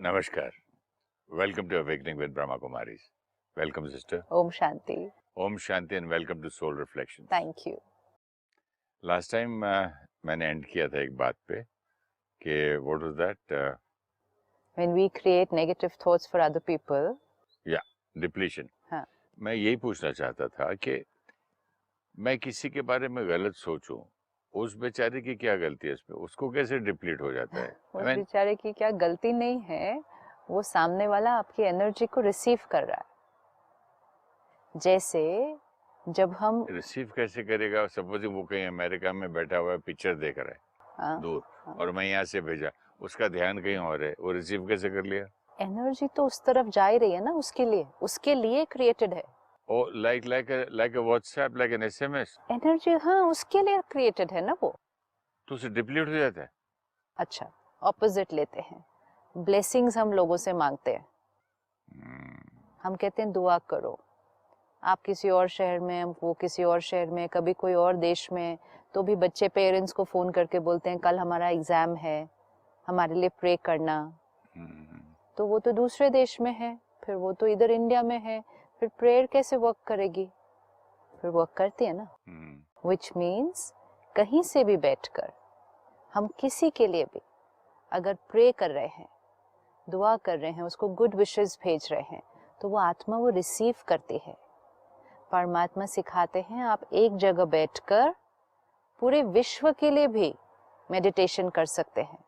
Namaskar. Welcome to Awakening with Brahma Kumaris. Welcome, sister. Om Shanti. Om Shanti and welcome to Soul Reflections. Thank you. Last time मैंने end किया था एक बात पे कि what was that? When we create negative thoughts for other people. Yeah, depletion. हाँ. मैं यही पूछना चाहता था कि मैं किसी के बारे में गलत सोचूं, उस बेचारे की क्या गलती है इसमें? उसको कैसे डिप्लीट हो जाता है? उस बेचारे की क्या गलती नहीं है, वो सामने वाला आपकी एनर्जी को रिसीव कर रहा है। जैसे जब हम रिसीव कैसे करेगा? सपोज वो कहीं अमेरिका में बैठा हुआ है, पिक्चर देख रहा है दूर, और मैं यहाँ से भेजा, उसका ध्यान कहीं और है, वो रिसीव कैसे कर लिया? एनर्जी तो उस तरफ जा ही रही है ना, उसके लिए क्रिएटेड है। Oh, like a WhatsApp, like an SMS. Energy हाँ उसके लिए क्रिएटेड है ना वो। तो उसे डिप्लीट हो जाता है। अच्छा, ऑपोजिट लेते हैं। ब्लेसिंग्स हम लोगों से मांगते हैं। हम कहते हैं दुआ करो। आप किसी और शहर में, वो किसी और शहर में, कभी कोई और देश में, तो भी बच्चे पेरेंट्स को फोन करके बोलते हैं कल हमारा एग्जाम है, हमारे लिए प्रे करना। तो वो तो दूसरे देश में है, फिर वो तो इधर इंडिया में है, फिर प्रेयर कैसे वर्क करेगी? फिर वर्क करती है ना। विच मीन्स कहीं से भी बैठकर हम किसी के लिए भी अगर प्रे कर रहे हैं, दुआ कर रहे हैं, उसको गुड विशेस भेज रहे हैं, तो वो आत्मा वो रिसीव करती है। परमात्मा सिखाते हैं आप एक जगह बैठकर पूरे विश्व के लिए भी मेडिटेशन कर सकते हैं।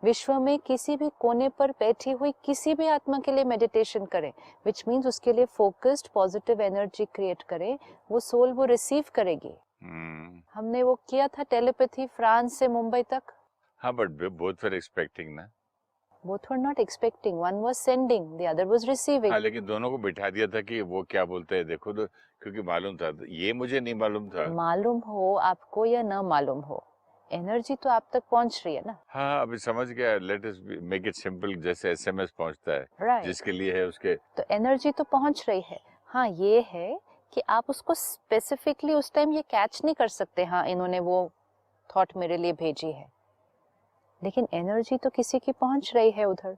विश्व में किसी भी कोने पर बैठी हुई किसी भी आत्मा के लिए मेडिटेशन करें, विच मीन्स उसके लिए फोकस्ड पॉजिटिव एनर्जी क्रिएट करें, वो सोल वो रिसीव करेगी। हमने वो किया था टेलीपैथी फ्रांस से मुंबई तक। हाँ, बट both were expecting ना। Both were not expecting. One was sending, the other was receiving. हाँ, लेकिन दोनों को बिठा दिया था कि वो क्या बोलते हैं देखो, तो क्योंकि मालूम था, ये मुझे नहीं मालूम था। मालूम हो आपको या न मालूम हो, एनर्जी तो आप तक पहुंच रही है ना। हाँ, अभी समझ गया। Let us make it simple, जैसे SMS पहुंचता है, right. जिसके लिए है उसके, तो एनर्जी तो पहुंच रही है। हाँ, ये है कि आप उसको स्पेसिफिकली उस टाइम ये कैच नहीं कर सकते, हाँ इन्होंने वो थॉट मेरे लिए भेजी है, लेकिन एनर्जी तो किसी की पहुंच रही है उधर।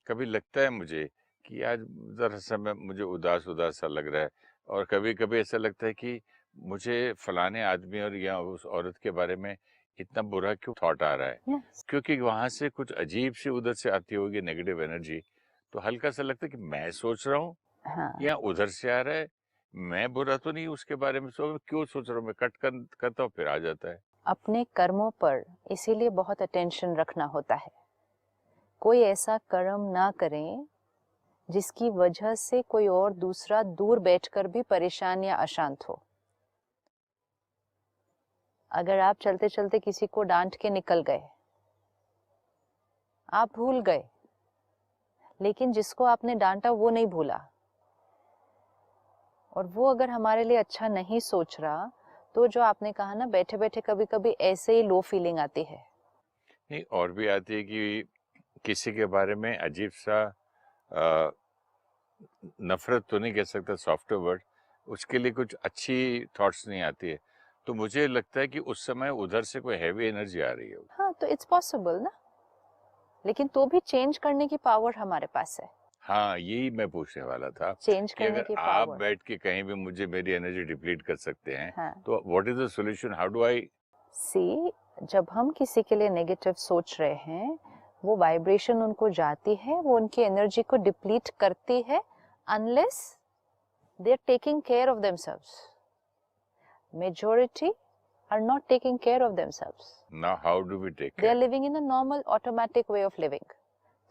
कभी लगता है मुझे कि आज जरा समय मुझे उदास उदास सा लग रहा है, और कभी कभी ऐसा लगता है कि मुझे फलाने आदमी और या उस औरत के बारे में इतना बुरा क्यों थॉट आ रहा है। yes. क्योंकि वहां से कुछ अजीब सी उधर से आती होगी नेगेटिव एनर्जी, तो हल्का सा लगता है कि मैं सोच रहा हूँ हाँ. या उधर से आ रहा है, मैं बुरा तो नहीं उसके बारे में क्यों सोच रहा हूँ, मैं करता हूँ, फिर आ जाता है। अपने कर्मों पर इसीलिए बहुत अटेंशन रखना होता है। कोई ऐसा कर्म ना करें जिसकी वजह से कोई और दूसरा दूर बैठकर भी परेशान या अशांत हो। अगर आप चलते चलते किसी को डांट के निकल गए, आप भूल गए, लेकिन जिसको आपने डांटा वो नहीं भूला, और वो अगर हमारे लिए अच्छा नहीं सोच रहा, तो जो आपने कहा ना, बैठे बैठे कभी कभी ऐसे ही लो फीलिंग आती है। नहीं, और भी आती है कि किसी के बारे में अजीब सा नफरत तो नहीं कह सकता, सॉफ्ट वर्ड, उसके लिए कुछ अच्छी थॉट्स नहीं आती है, तो मुझे लगता है कि उस समय उधर से कोई हैवी एनर्जी आ रही है। हाँ, तो इट्स पॉसिबल ना, लेकिन तो भी चेंज करने की पावर हमारे पास है। हाँ, यही मैं पूछने वाला था चेंज कि करने अगर की आप पावर। बैठ के कहीं भी मुझे मेरी एनर्जी डिप्लीट कर सकते हैं, हाँ. तो what is the solution, how do I see, जब हम किसी के लिए नेगेटिव सोच रहे हैं, वो वाइब्रेशन उनको जाती है, वो उनकी एनर्जी को डिप्लीट करती है, unless they are taking care of themselves. Majority are not taking care of themselves. Now how do we take care? They are living in a normal automatic way of living.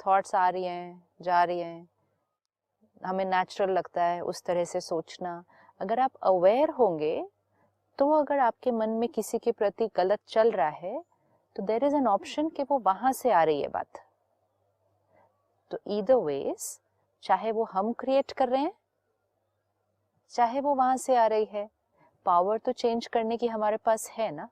Thoughts आ रही हैं, जा रही हैं, हमें natural लगता है उस तरह से सोचना। अगर आप अवेयर होंगे, तो अगर आपके मन में किसी के प्रति गलत चल रहा है, तो देयर इज एन ऑप्शन कि वो वहां से आ रही है बात। तो ईदर वेज, चाहे वो हम क्रिएट कर रहे हैं, चाहे वो वहां से आ रही है, पावर तो चेंज करने की हमारे पास है ना।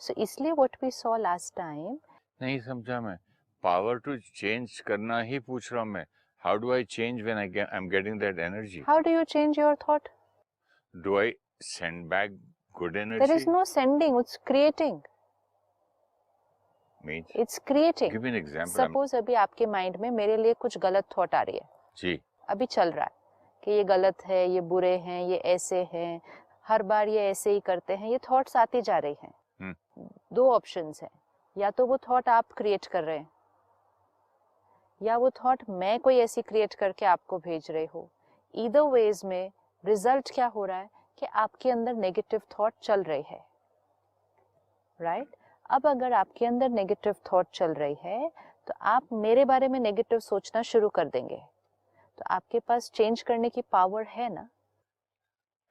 सो इसलिए what we saw last time. नहीं समझा मैं, पावर टू चेंज करना ही पूछ रहा हूँ मैं। How do I change when I am getting that energy? How do you change your thought? Do I send back good energy? There is no sending, it's creating. Means it's creating. Give me an example. Suppose अभी आपके mind में मेरे लिए कुछ गलत thought आ रही है जी, अभी चल रहा है कि ये गलत है, ये बुरे हैं, ये ऐसे हैं, हर बार ये ऐसे ही करते हैं, ये थॉट्स आती जा रही हैं। दो ऑप्शंस हैं, या तो वो थॉट आप क्रिएट कर रहे हैं या वो थॉट मैं कोई ऐसी क्रिएट करके आपको भेज रही हूँ। ईदर वेज में रिजल्ट क्या हो रहा है कि आपके अंदर नेगेटिव थॉट चल रही है, राइट? अब अगर आपके अंदर नेगेटिव थॉट चल रही है तो आप मेरे बारे में नेगेटिव सोचना शुरू कर देंगे, तो आपके पास चेंज करने की पावर है ना।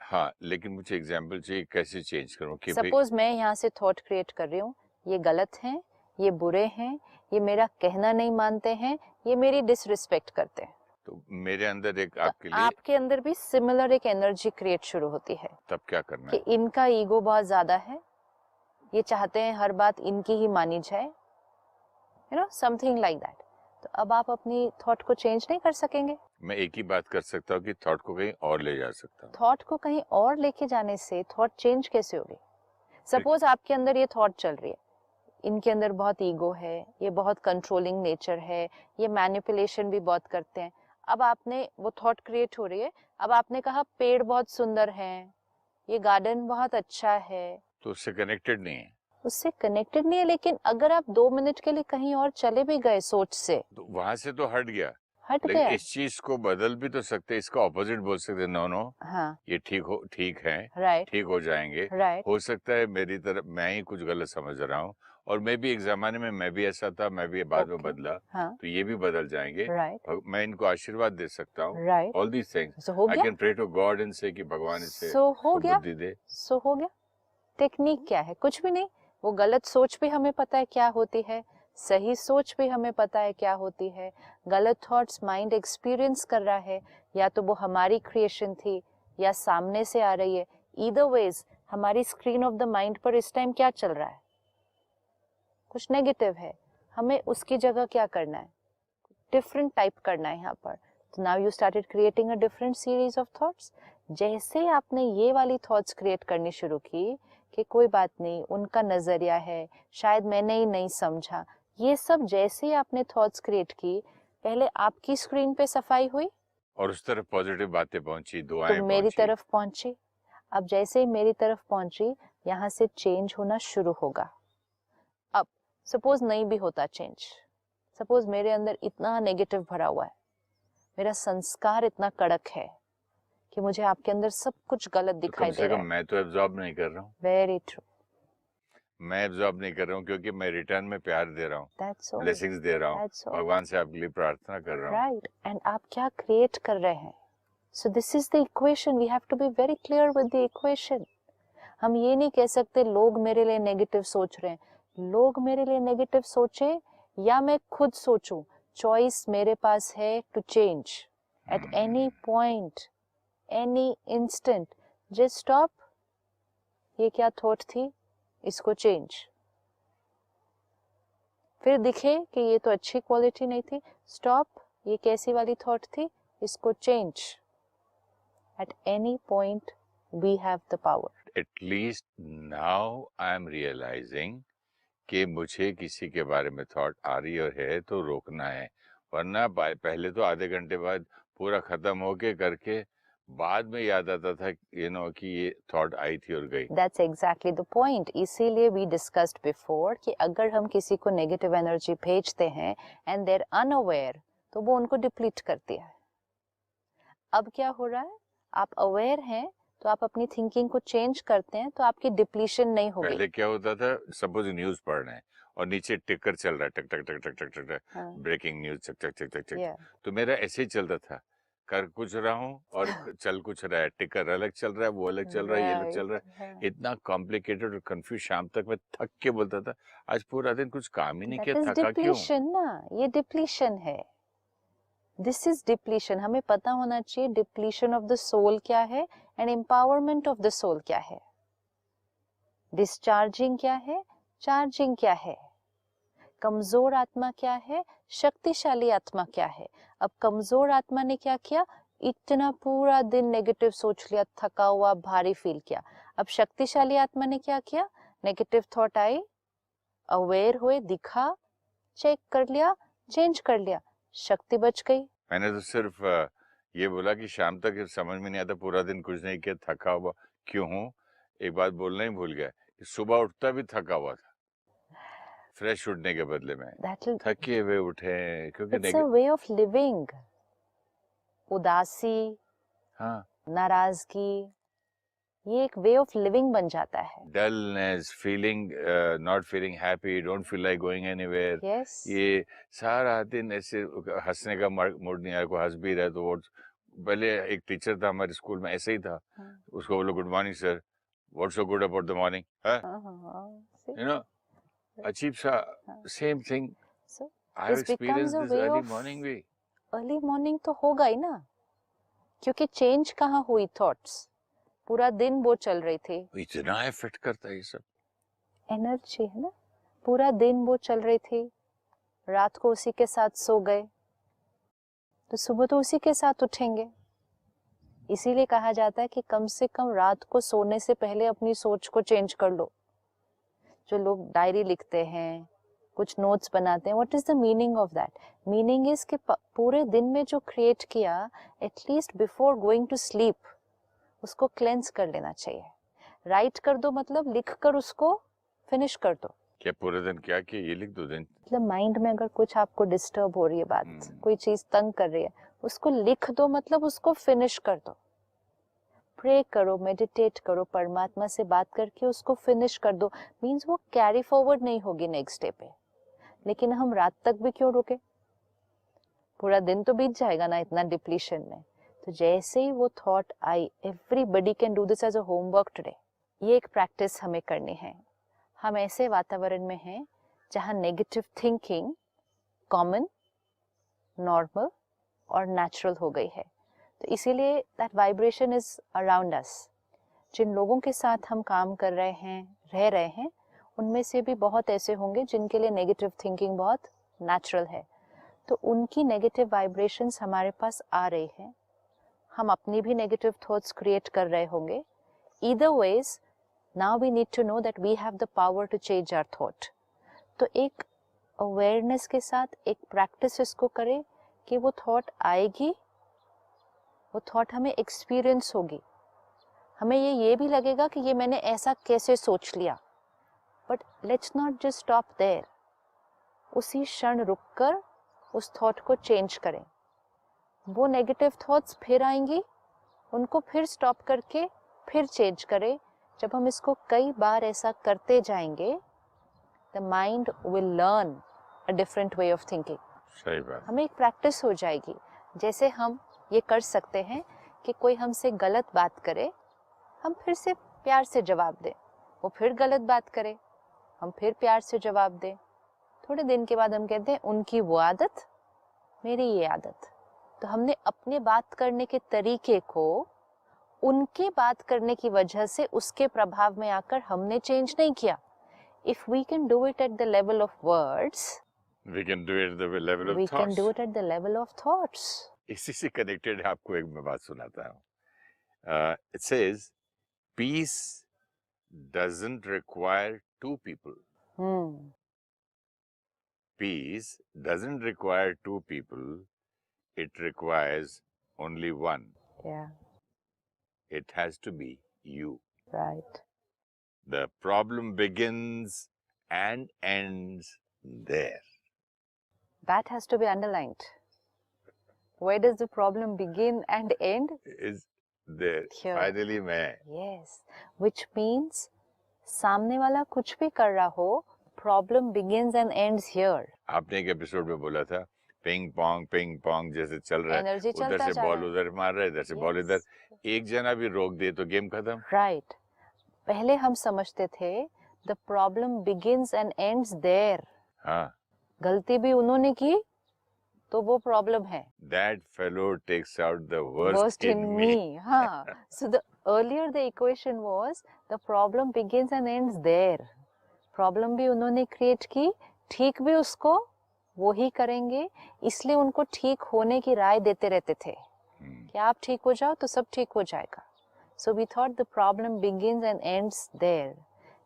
हाँ, लेकिन मुझे एग्जांपल चाहिए कैसे चेंज करूँ कि भाई सपोज मैं यहाँ से थॉट क्रिएट कर रही हूँ, ये गलत हैं, ये बुरे हैं, ये मेरा कहना नहीं मानते हैं, ये मेरी डिसरिस्पेक्ट करते हैं, तो मेरे अंदर एक तो आपके लिए आपके अंदर भी सिमिलर एक एनर्जी क्रिएट शुरू होती है तब क्या करना कि है? इनका ईगो बहुत ज्यादा है, ये चाहते हैं हर बात इनकी ही मानी जाए, you know, something like that. तो अब आप अपनी थॉट को चेंज नहीं कर सकेंगे। मैं एक ही बात कर सकता हूँ कि थॉट को कहीं और ले जा सकता हूँ। थॉट को कहीं और लेके जाने से थॉट चेंज कैसे होगी? सपोज आपके अंदर ये थॉट चल रही है, इनके अंदर बहुत ईगो है, ये बहुत कंट्रोलिंग नेचर है, ये मैनिपुलेशन भी बहुत करते हैं। अब आपने वो थॉट क्रिएट हो रही है, अब आपने कहा पेड़ बहुत सुंदर हैं, ये गार्डन बहुत अच्छा है, तो उससे कनेक्टेड नहीं है, उससे कनेक्टेड नहीं है। लेकिन अगर आप 2 मिनट के लिए कहीं और चले भी गए सोच से, तो वहां से तो हट गया, हट लेकिन गया। इस चीज को बदल भी तो सकते, इसका ऑपोजिट बोल सकते, नो नो हाँ, ये ठीक है, राइट, ठीक हो जाएंगे। राइट, हो सकता है मेरी तरफ मैं ही कुछ गलत समझ रहा हूँ, और मैं भी एक जमाने में मैं भी ऐसा था, मैं भी बाद में ओके, बदला, हाँ, तो ये भी बदल जाएंगे। राइट, मैं इनको आशीर्वाद दे सकता हूँ, right. All these things so हो आई गया, can pray to God and say कि भगवान इसे सो हो गया, सुबुद्धि दे। सो हो गया। टेक्निक क्या है? कुछ भी नहीं। वो गलत सोच भी हमें पता है क्या होती है, सही सोच भी हमें पता है क्या होती है। गलत थॉट्स माइंड एक्सपीरियंस कर रहा है, या तो वो हमारी क्रिएशन थी या सामने से आ रही है। ईदर वेज हमारी स्क्रीन ऑफ द माइंड पर इस टाइम क्या चल रहा है? कुछ नेगेटिव है। हमें उसकी जगह क्या करना है? डिफरेंट टाइप करना है यहाँ पर। तो now you started creating a different series of thoughts. जैसे ही आपने ये वाली थॉट्स क्रिएट करनी शुरू की कि कोई बात नहीं, उनका नजरिया है, शायद मैंने ही नहीं समझा, ये सब जैसे ही आपने थॉट्स क्रिएट की, पहले आपकी स्क्रीन पे सफाई हुई और उस तरफ पॉजिटिव बातें पहुंची, तो दुआएं मेरी पहुंची। तरफ पहुंची। अब जैसे ही मेरी तरफ पहुंची, यहाँ से चेंज होना शुरू होगा। अब सपोज नहीं भी होता चेंज, सपोज मेरे अंदर इतना नेगेटिव भरा हुआ है, मेरा संस्कार इतना कड़क है कि मुझे आपके अंदर सब कुछ गलत तो दिखाई कम दे से रहा कम है। मैं तो एब्जॉर्ब नहीं कर रहा हूँ, वेरी ट्रू, मैं एब्जॉर्ब नहीं कर रहा हूँ, क्योंकि मैं रिटर्न में प्यार दे रहा हूँ, दैट्स ऑल, ब्लेसिंग्स दे रहा हूँ, दैट्स ऑल, भगवान से आपके लिए प्रार्थना कर रहा हूँ। राइट। एंड आप क्या क्रिएट कर रहे हैं? So this is the equation, we have to be very clear with the equation. हम ये नहीं कह सकते लोग मेरे लिए नेगेटिव सोच रहे हैं। लोग मेरे लिए नेगेटिव सोचे या मैं खुद सोचूं, चॉइस मेरे पास है to change at any point, any instant. Just stop, ये क्या थॉट थी, इसको चेंज। फिर दिखे कि ये तो अच्छी क्वालिटी नहीं थी, स्टॉप, ये कैसी वाली थॉट थी, इसको change. At any point we have the power. At least now I am realizing कि मुझे किसी के बारे में थॉट आ रही है तो रोकना है, वरना पहले तो आधे घंटे बाद पूरा खत्म होके करके बाद में याद आता था कि ये थॉट आई थी और गई। That's exactly the point. इसीलिए we discussed before कि अगर हम किसी को नेगेटिव एनर्जी भेजते हैं and they're unaware, तो वो उनको डिप्लीट करती है। अब क्या हो रहा है, आप अवेयर हैं तो आप अपनी थिंकिंग को चेंज करते हैं, तो आपकी डिप्लीशन नहीं होगी। पहले क्या होता था, सपोज न्यूज पढ़ रहे हैं और नीचे टिकर चल रहा है, टक टक टक टक टक टक टक, हाँ, ब्रेकिंग न्यूज, चक चक चक चक चक, yeah, तो मेरा ऐसे ही चलता था, कर कुछ रहा हूँ और चल कुछ रहा है, टिकर अलग चल रहा है, वो अलग चल रहा है, ये अलग चल रहा है, right, इतना कॉम्प्लिकेटेड और कंफ्यूज। शाम तक मैं थक के बोलता था, आज पूरा दिन कुछ काम ही नहीं that किया, is थका क्यों? depletion ना, ये डिप्लीशन है। This is depletion. हमें पता होना चाहिए डिप्लीशन ऑफ द सोल क्या है and empowerment of the soul क्या है, डिस्चार्जिंग क्या है, चार्जिंग क्या है, कमजोर आत्मा क्या है, शक्तिशाली आत्मा क्या है। अब कमजोर आत्मा ने क्या किया, इतना पूरा दिन नेगेटिव सोच लिया, थका हुआ, भारी फील किया। अब शक्तिशाली आत्मा ने क्या किया, नेगेटिव थॉट आई, अवेयर हुए, दिखा, चेक कर लिया, चेंज कर लिया, शक्ति बच गई। मैंने तो सिर्फ ये बोला कि शाम तक समझ में नहीं आता, पूरा दिन कुछ नहीं किया, थका हुआ क्यों हूँ। एक बात बोलना ही भूल गया कि सुबह उठता भी थका हुआ था, फ्रेश उठने के बदले में थके हुए उठे, क्योंकि it's a way of living. उदासी, हाँ, नाराजगी, ये एक वे ऑफ लिविंग बन जाता है। Dullness, feeling not feeling happy, don't feel like going anywhere, yes, ये सारा दिन ऐसे हंसने का मूड नहीं आया, कोई हंस भी रहा तो वो पहले एक टीचर था हमारे स्कूल में, ऐसे ही था, उसको बोलो good morning sir, what's so good about the morning, है यू नो, अजीब सा, same thing I have experienced this early morning भी। अर्ली मॉर्निंग तो होगा ही ना, क्योंकि चेंज कहाँ हुई, थॉट्स पूरा दिन वो चल रही थी, इतना इफेक्ट करता है ये सब, एनर्जी है ना, पूरा दिन वो चल रही थी, रात को उसी के साथ सो गए तो सुबह तो उसी के साथ उठेंगे। इसीलिए कहा जाता है कि कम से कम रात को सोने से पहले अपनी सोच को चेंज कर लो। जो लोग डायरी लिखते हैं, कुछ नोट्स बनाते हैं, what is the meaning of that? Meaning is कि पूरे दिन में जो क्रिएट किया, at least before going to sleep उसको क्लेंस कर लेना चाहिए। राइट कर दो मतलब लिख कर उसको फिनिश कर दो। क्या पूरे दिन क्या किया ये लिख दो दिन, मतलब माइंड में अगर कुछ आपको डिस्टर्ब हो रही है बात, कोई चीज तंग कर रही है, उसको लिख दो, मतलब उसको फिनिश कर दो। प्रे करो, मेडिटेट करो, परमात्मा से बात करके उसको फिनिश कर दो। मींस वो कैरी फॉरवर्ड नहीं होगी नेक्स्ट डे पे। लेकिन हम रात तक भी क्यों रुके? पूरा दिन तो बीत जाएगा ना इतना डिप्लीशन में। तो जैसे ही वो थॉट आई, everybody can do this as a homework today. ये एक प्रैक्टिस हमें करनी है। हम ऐसे वातावरण में हैं जहाँ नेगेटिव थिंकिंग कॉमन, नॉर्मल और नेचुरल हो गई है। तो इसीलिए that vibration is around us. जिन लोगों के साथ हम काम कर रहे हैं, रह रहे हैं, उनमें से भी बहुत ऐसे होंगे जिनके लिए नेगेटिव थिंकिंग बहुत नेचुरल है। तो उनकी नेगेटिव वाइब्रेशंस हमारे पास आ रही हैं, हम अपनी भी नेगेटिव थॉट्स क्रिएट कर रहे होंगे। Either ways now we need to know that we have the power to change our thought. तो एक अवेयरनेस के साथ एक प्रैक्टिस इसको करें कि वो थॉट आएगी, वो थॉट हमें एक्सपीरियंस होगी, हमें ये भी लगेगा कि ये मैंने ऐसा कैसे सोच लिया। But let's not just stop there, उसी क्षण रुककर उस थॉट को चेंज करें। वो नेगेटिव थॉट्स फिर आएंगी, उनको फिर स्टॉप करके फिर चेंज करें। जब हम इसको कई बार ऐसा करते जाएंगे, the mind will learn a different way of thinking. सही बात, हमें एक प्रैक्टिस हो जाएगी। जैसे हम ये कर सकते हैं कि कोई हमसे गलत बात करे, हम फिर से प्यार से जवाब दें, वो फिर गलत बात करे, हम फिर प्यार से जवाब दें। थोड़े दिन के बाद हम कहते हैं उनकी वो आदत, मेरी ये आदत। तो हमने अपने बात करने के तरीके को उनके बात करने की वजह से उसके प्रभाव में आकर हमने चेंज नहीं किया। If we can do it at the level of words, we can do it at the level of we thoughts. can do it at the level of thoughts. इसी से कनेक्टेड आपको एक मैं बात सुनाता हूँ। It says peace doesn't require two people. Peace doesn't require two people. It requires only one. Yeah, It has to be you. right. The problem begins and ends there. That has to be underlined. Where does the problem begin and end? Is there. Here. Finally मैं. Yes, which means सामने वाला कुछ भी कर रहा हो, problem begins and ends here. आपने एक एपिसोड में बोला था पिंग पोंग जैसे चल रहा है, उधर से बॉल उधर मार रहा है, इधर से बॉल इधर, एक जना भी रोक दे तो गेम खत्म। राइट। पहले हम समझते थे the problem begins and ends there. हाँ, गलती भी उन्होंने की तो वो प्रॉब्लम है। That fellow takes out the worst in me. हाँ, so the earlier the equation was the problem begins and ends there. Problem भी उन्होंने क्रिएट की, ठीक भी उसको वो ही करेंगे, इसलिए उनको ठीक होने की राय देते रहते थे कि आप ठीक हो जाओ तो सब ठीक हो जाएगा। So we thought the problem begins and ends there.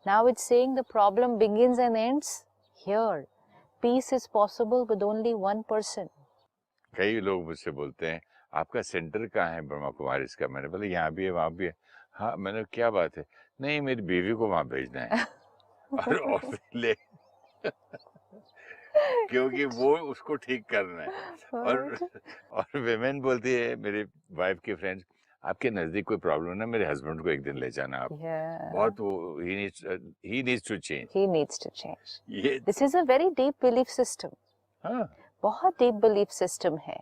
Now it's saying the problem begins and ends Here, peace is possible with only one person. कई लोग मुझसे बोलते हैं आपका सेंटर कहाँ है ब्रह्मा कुमारी इसका? मैंने बोला यहाँ भी है वहाँ भी है। हाँ, मैंने क्या बात है? नहीं, मेरी बीवी को वहाँ भेजना है और ले क्योंकि वो उसको ठीक करना है। और और विमेन बोलती है, मेरी वाइफ की फ्रेंड्स, आपके नजदीक कोई प्रॉब्लम है ना, मेरे हस्बैंड को एक दिन ले जाना आप। बहुत वो he needs to change. He needs to change. ये This is a very deep belief system. हाँ, बहुत डीप बिलीफ सिस्टम है,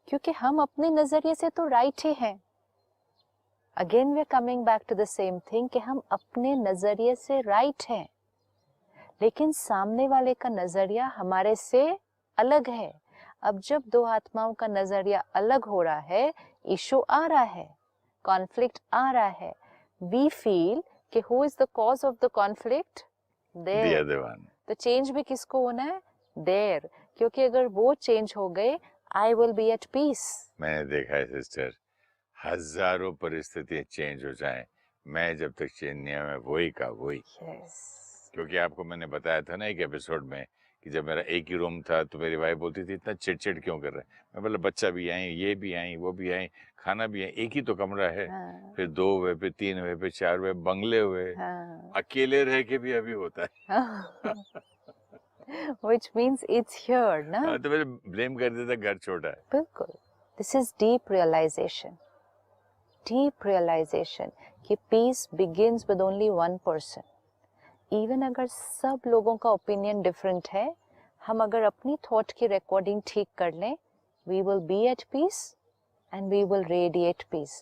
क्योंकि हम अपने नजरिए से तो राइट ही हैं। Again we are coming back to the same thing कि हम अपने नजरिए से राइट हैं, लेकिन सामने वाले का नजरिया हमारे से अलग है। अब जब दो आत्माओं का नजरिया अलग हो रहा है, इशू आ रहा है, कॉन्फ्लिक्ट आ रहा है, वी फील कि who is the cause of the conflict? the other one. तो चेंज भी किसको होना है? देयर, क्योंकि अगर वो चेंज हो गए, I will be at peace. मैंने देखा है सिस्टर, हजारों परिस्थितियां चेंज हो जाएं, मैं जब तक चेंज नहीं हुआ, मैं वही का वही। क्योंकि आपको मैंने बताया था ना एक एपिसोड में कि जब मेरा एक ही रूम था तो मेरी वाइफ बोलती थी इतना चिड़चिड़ क्यों कर रहे हैं? मैं बोला बच्चा भी आई, ये भी आई, वो भी आई, खाना भी आई, एक ही तो कमरा है। फिर 2 हुए, फिर 3 हुए, फिर 4 हुए, बंगले हुए। अकेले रह के भी अभी होता है। Which means it's here, ना? हाँ, तो मेरे ब्लेम कर देता घर छोटा है। बिल्कुल। This is deep realization. Deep realization कि peace begins with only one person. Even अगर सब लोगों का ओपिनियन डिफरेंट है, हम अगर अपनी थॉट की रिकॉर्डिंग ठीक कर लें, we will be at peace and we will radiate peace.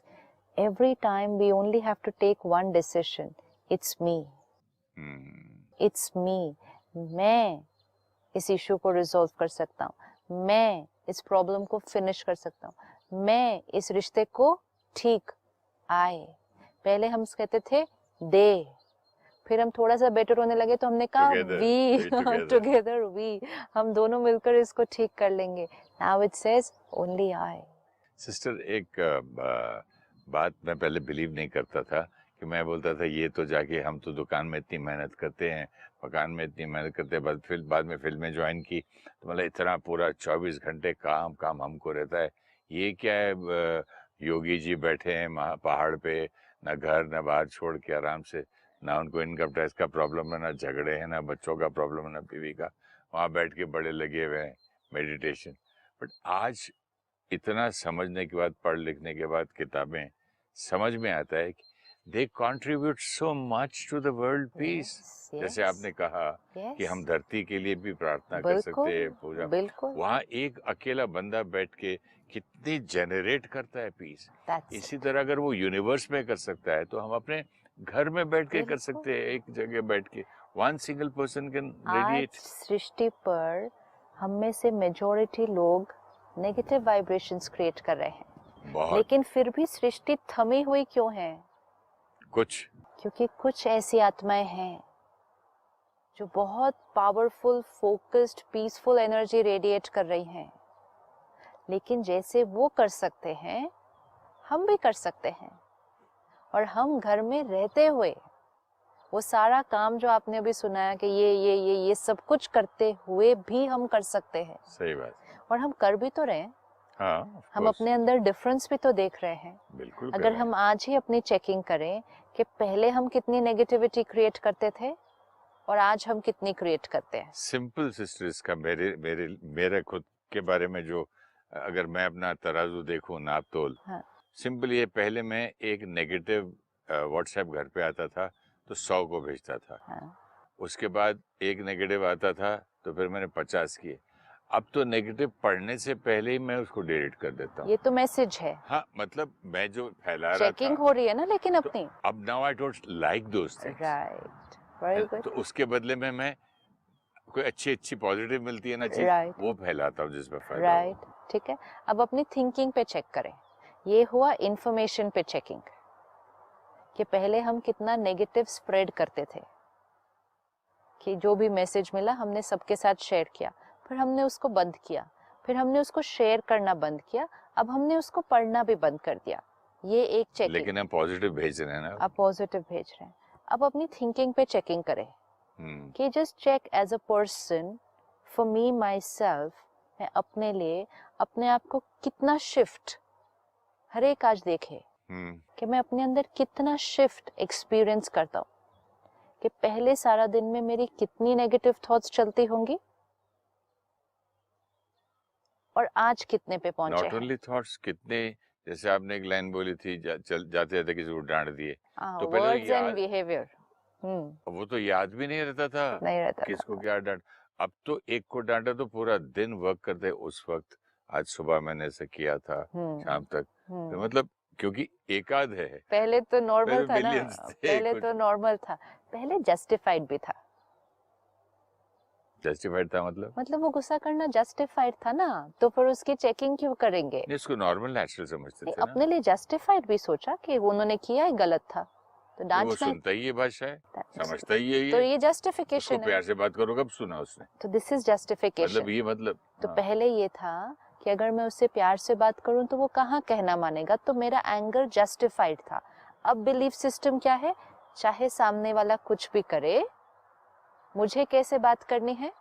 Every time we only have to take one decision. It's me. It's me. मैं इस इशू को रिजॉल्व कर सकता हूँ, मैं इस प्रॉब्लम को फिनिश कर सकता हूँ, मैं इस रिश्ते को ठीक आए। पहले हम कहते थे दे, फिर हम थोड़ा सा बेटर होने लगे तो हमने कहा वी टुगेदर वी, हम दोनों मिलकर इसको ठीक कर लेंगे। Now it says only I. Sister, एक बात मैं पहले बिलीव नहीं करता था कि मैं बोलता था ये तो जाके हम तो दुकान में इतनी मेहनत करते हैं, मकान में इतनी मेहनत करते हैं, बाद में फिल्में ज्वाइन की तो मतलब इतना पूरा 24 घंटे काम हमको रहता है। ये क्या है, योगी जी बैठे हैं पहाड़ पे, ना घर ना बाहर, छोड़ के आराम से, ना उनको इनकम टैक्स का प्रॉब्लम है, ना झगड़े हैं, ना बच्चों का प्रॉब्लम है, ना बीवी का, वहाँ बैठ के बड़े लगे हुए हैं मेडिटेशन। बट आज इतना समझने के बाद, पढ़ लिखने के बाद, किताबें समझ में आता है कि they contribute so much to the world peace. जैसे आपने कहा कि हम धरती के लिए भी प्रार्थना कर सकते हैं, पूजा। वहाँ एक अकेला बंदा बैठ के कितनी जनरेट करता है पीस। इसी तरह अगर वो यूनिवर्स में कर सकता है तो हम अपने घर में बैठ के कर सकते हैं, एक जगह बैठ के। One single person can radiate. सृष्टि पर हम में से मेजॉरिटी लोग नेगेटिव वाइब्रेशंस क्रिएट कर रहे हैं, लेकिन फिर भी सृष्टि थमी हुई क्यों है? क्योंकि कुछ ऐसी आत्माएं हैं जो बहुत powerful, focused, peaceful energy radiate कर रही हैं, लेकिन जैसे वो कर सकते हैं हम भी कर सकते हैं। और हम घर में रहते हुए वो सारा काम जो आपने अभी सुनाया कि ये सब कुछ करते हुए भी हम कर सकते हैं। सही बात। और हम कर भी तो रहे हैं। हाँ, हम अपने अंदर डिफरेंस भी तो देख रहे हैं। बिल्कुल। अगर हम आज ही अपनी चेकिंग करें कि पहले हम कितनी नेगेटिविटी क्रिएट करते थे और आज हम कितनी क्रिएट करते हैं। सिंपल सिस्टर, इसका मेरे खुद के बारे में जो, अगर मैं अपना तराजू देखूं, नाप तोल, सिंपल ये, पहले मैं एक नेगेटिव व्हाट्सएप घर पे आता था तो 100 को भेजता था। उसके बाद एक नेगेटिव आता था तो फिर मैंने 50 किए। अब तो नेगेटिव पढ़ने से पहले ही मैं उसको डिलीट कर देता हूँ। ये तो मैसेज है। हाँ, मतलब मैं जो फैला रहा था, चेकिंग हो रही है ना, लेकिन अपनी तो अब now I don't like those things. Right, very good. तो उसके बदले में मैं कोई अच्छी पॉजिटिव मिलती है ना चीज, वो फैलाता हूँ जिसमें फायदा। राइट, ठीक है। अब अपनी थिंकिंग पे चेक करें। ये हुआ इंफॉर्मेशन पे चेकिंग, कि पहले हम कितना नेगेटिव स्प्रेड करते थे, कि जो भी मैसेज मिला हमने सबके साथ शेयर किया, फिर हमने उसको बंद किया, फिर हमने उसको शेयर करना बंद किया, अब हमने उसको पढ़ना भी बंद कर दिया। ये एक चेकिंग। लेकिन हम पॉजिटिव भेज रहे हैं ना। अब पॉजिटिव भेज रहे हैं। अब अपनी थिंकिंग पे चेकिंग करें कि just check as a person, for me myself, मैं अपने लिए अपने आप को कितना शिफ्ट, हर एक आज देखे कि मैं अपने अंदर कितना शिफ्ट एक्सपीरियंस करता हूँ, कि पहले सारा दिन में मेरी कितनी नेगेटिव थॉट्स चलती होंगी और आज कितने पे पहुंचे नॉट ओनली थॉट्स, कितने, जैसे आपने एक लाइन बोली थी, जाते जाते किसी को डांट दिए, तो पहले वर्ड्स एंड बिहेवियर, वो तो याद भी नहीं रहता था नहीं रहता किसको था। क्या डांट। अब तो एक को डांटा तो पूरा दिन वर्क करते उस वक्त, आज सुबह मैंने ऐसा किया था, शाम तक, तो मतलब क्योंकि एकाध है, पहले तो नॉर्मल था ना, मिलियंस थे, पहले कुछ तो नॉर्मल था, पहले जस्टिफाइड भी था। जस्टिफाइड था मतलब वो गुस्सा करना जस्टिफाइड था ना, तो फिर उसकी चेकिंग क्यों करेंगे? इसको नॉर्मल नेचुरल समझते थे ना, अपने लिए जस्टिफाइड भी सोचा कि उन्होंने किया है गलत था, तो वो डांटना, सुनता ही ये भाषा है, समझता ही है, तो ये ये जस्टिफिकेशन उसको है। प्यार से बात करो, कब सुना उसने, तो दिस इज जस्टिफिकेशन, मतलब ये मतलब तो पहले ये था कि अगर मैं उससे प्यार से बात करूं तो वो कहाँ कहना मानेगा, तो मेरा एंगर जस्टिफाइड था। अब बिलीफ सिस्टम क्या है, चाहे सामने वाला कुछ भी करे, मुझे कैसे बात करनी है,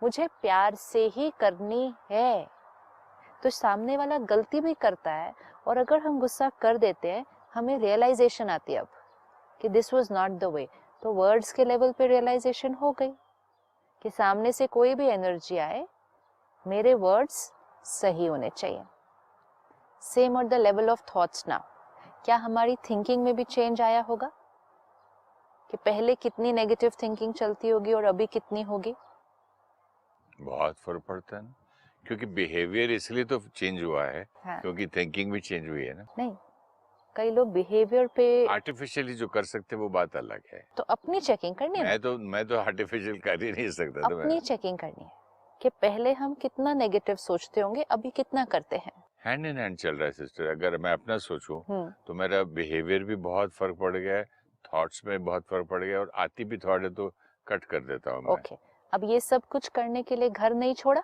मुझे प्यार से ही करनी है। तो सामने वाला गलती भी करता है और अगर हम गुस्सा कर देते हैं, हमें रियलाइजेशन आती है अब कि this was not the way, तो वर्ड्स के लेवल पे रियलाइजेशन हो गई कि सामने से कोई भी एनर्जी आए, मेरे वर्ड्स सही होने चाहिए। Same on the level of thoughts now, क्या हमारी थिंकिंग में भी चेंज आया होगा कि पहले कितनी नेगेटिव थिंकिंग चलती होगी और अभी कितनी होगी? बहुत फर्क पड़ता है ना, क्योंकि बिहेवियर इसलिए तो चेंज हुआ है, हाँ। क्योंकि थिंकिंग भी चेंज हुई है ना। नहीं, कई लोग बिहेवियर पे आर्टिफिशियली जो कर सकते वो बात अलग है, तो अपनी चेकिंग करनी है ना, मैं तो आर्टिफिशियल कर ही नहीं सकता, तो अपनी चेकिंग करनी है कि पहले हम कितना नेगेटिव सोचते होंगे, अभी कितना करते हैं। हैंड इन हैंड चल रहा है सिस्टर। अगर मैं अपना सोचूं तो मेरा बिहेवियर भी बहुत फर्क पड़ गया है, थॉट्स में बहुत फर्क पड़ गया, और आती भी थॉट है तो कट कर देता हूँ मैं। ओके, अब ये सब कुछ करने के लिए घर नहीं छोड़ा?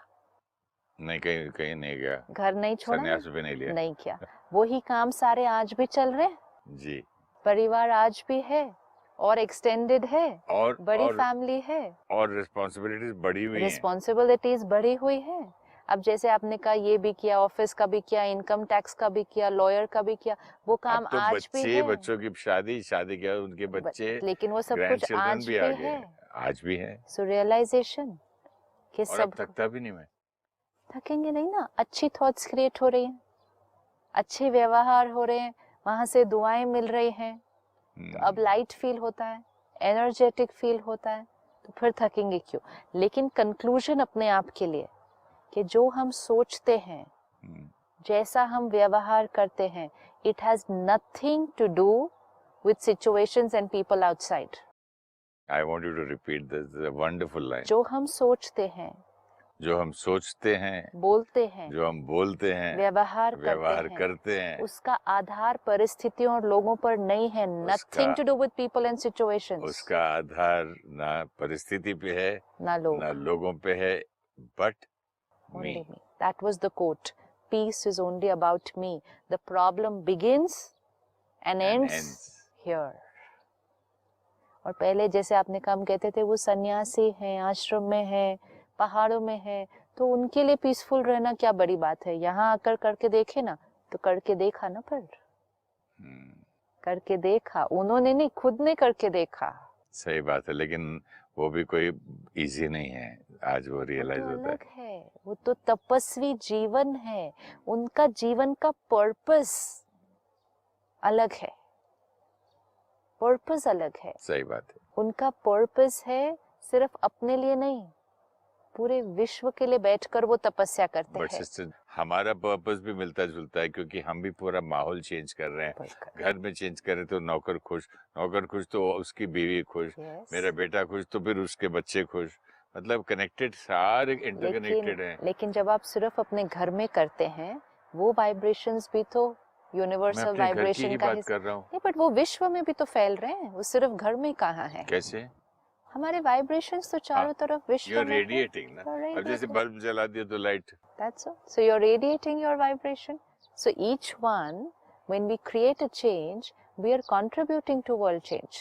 नहीं, कहीं कहीं नहीं गया, घर नहीं छोड़ा, संन्यास भी नहीं लिया, नहीं किया, वही काम सारे आज भी चल रहे हैं जी, परिवार आज भी है और एक्सटेंडेड है, और बड़ी फैमिली है और रिस्पॉन्सिबिलिटीज बढ़ी हुई हैं, रिस्पॉन्सिबिलिटीज बढ़ी हुई है। अब जैसे आपने कहा ये भी किया, ऑफिस का भी किया, इनकम टैक्स का भी किया, लॉयर का भी किया, वो काम अब तो आज भी है, बच्चों की शादी के बाद उनके बच्चे, लेकिन वो सब कुछ ग्रैंडचिल्ड्रन आज भी आ भी गए है। हैं, आज भी है, सो रियलाइजेशन कि और सब अब थकता भी नहीं मैं। थकेंगे नहीं ना, अच्छी थॉट्स क्रिएट हो रही हैं, अच्छे व्यवहार हो रहे हैं, वहां से दुआएं मिल रही हैं, तो अब लाइट फील होता है, एनर्जेटिक फील होता है, तो फिर थकेंगे क्यों? लेकिन कंक्लूजन अपने आप के लिए कि जो हम सोचते हैं, जैसा हम व्यवहार करते हैं, it has nothing to do with situations and people outside. I want you to repeat this wonderful line. जो हम सोचते हैं, जो हम सोचते हैं, बोलते हैं, जो हम बोलते हैं, व्यवहार करते हैं, उसका आधार परिस्थितियों और लोगों पर नहीं है, nothing to do with people and situations. उसका आधार ना परिस्थिति पे है, ना लोगों पे है, but only me. That was the quote. Peace is only about me. The problem begins and ends here. और पहले जैसे आपने कहा, हम कहते थे वो सन्यासी हैं, आश्रम में हैं, पहाड़ों में हैं, तो उनके लिए पीसफुल रहना क्या बड़ी बात है। यहाँ आकर करके देखे ना, तो करके देखा ना, पर करके देखा, उन्होंने नहीं, खुद ने करके देखा। सही बात है, लेकिन वो भी कोई इजी नहीं है, आज वो रियलाइज होता है। वो तो तपस्वी जीवन है, उनका जीवन का पर्पस अलग है, पर्पस अलग है। सही बात है, उनका पर्पस है सिर्फ अपने लिए नहीं, पूरे विश्व के लिए बैठकर वो तपस्या करते हैं। सिस्टर, हमारा पर्पस भी मिलता जुलता है, क्योंकि हम भी पूरा माहौल चेंज कर रहे हैं, घर में चेंज करें तो नौकर खुश तो उसकी बीवी खुश, मेरा बेटा खुश तो फिर उसके बच्चे खुश, मतलब कनेक्टेड, सारे इंटरकनेक्टेड हैं। लेकिन जब आप सिर्फ अपने घर में करते हैं, वो वाइब्रेशंस भी तो यूनिवर्सल वाइब्रेशन का बात कर रहा हूँ। नहीं, बट वो विश्व में भी तो फैल रहे हैं, वो सिर्फ घर में कहाँ है। कैसे? हमारे वाइब्रेशंस तो चारों तरफ विश्व में रेडिएटिंग ना, अब जैसे बल्ब जला दिया तो light, that's all. So you're radiating your vibration. So each one, when we create a change, we are contributing to world change.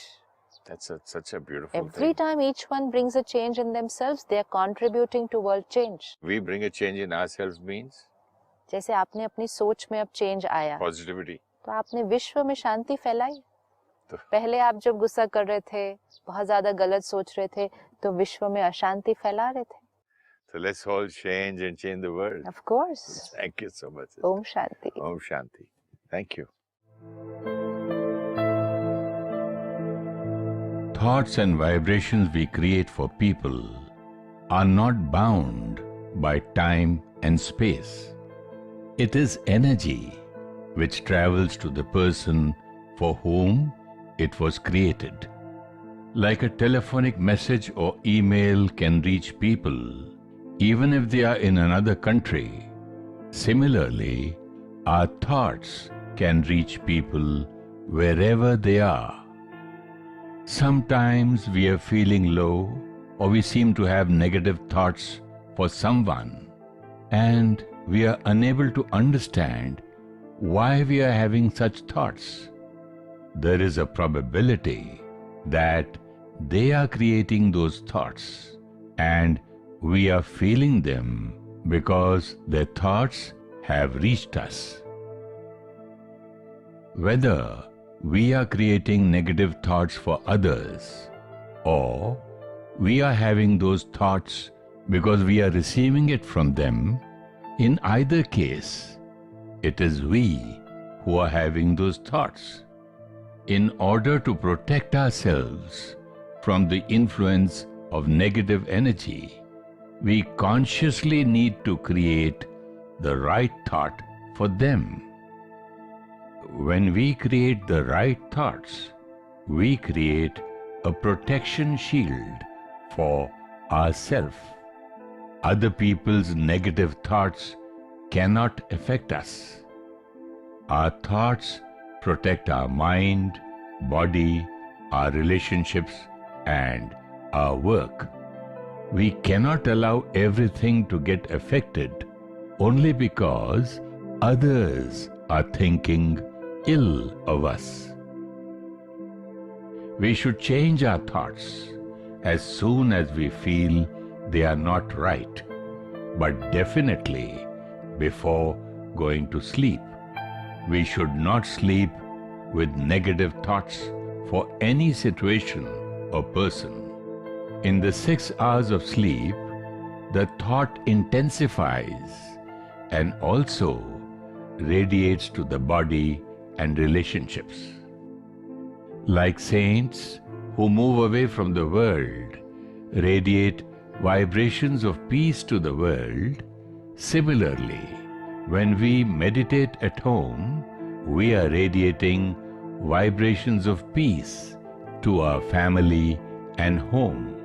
That's such a beautiful Every thing. time each one brings a change in themselves, they are contributing to world change. We bring a change in ourselves means जैसे आपने अपनी सोच में अब change आया, positivity. तो आपने विश्व में शांति फैलाई. तो- पहले आप जब गुस्सा कर रहे थे, बहुत ज्यादा गलत सोच रहे थे, तो विश्व में अशांति फैला रहे थे. So let's all change and change the world. Of course. Thank you so much. Om Shanti. Om Shanti. Thank you. Thoughts and vibrations we create for people are not bound by time and space. It is energy which travels to the person for whom it was created. Like a telephonic message or email can reach people even if they are in another country, similarly, our thoughts can reach people wherever they are. Sometimes we are feeling low or we seem to have negative thoughts for someone and we are unable to understand why we are having such thoughts. There is a probability that they are creating those thoughts and we are feeling them because their thoughts have reached us. Whether we are creating negative thoughts for others or we are having those thoughts because we are receiving it from them, in either case, it is we who are having those thoughts. In order to protect ourselves from the influence of negative energy, we consciously need to create the right thought for them. When we create the right thoughts, we create a protection shield for ourselves. Other people's negative thoughts cannot affect us. Our thoughts protect our mind, body, our relationships, and our work. We cannot allow everything to get affected only because others are thinking ill of us. We should change our thoughts as soon as we feel they are not right, but definitely before going to sleep. We should not sleep with negative thoughts for any situation or person. In the 6 hours of sleep, the thought intensifies and also radiates to the body and relationships. Like saints who move away from the world radiate vibrations of peace to the world, similarly, when we meditate at home, we are radiating vibrations of peace to our family and home.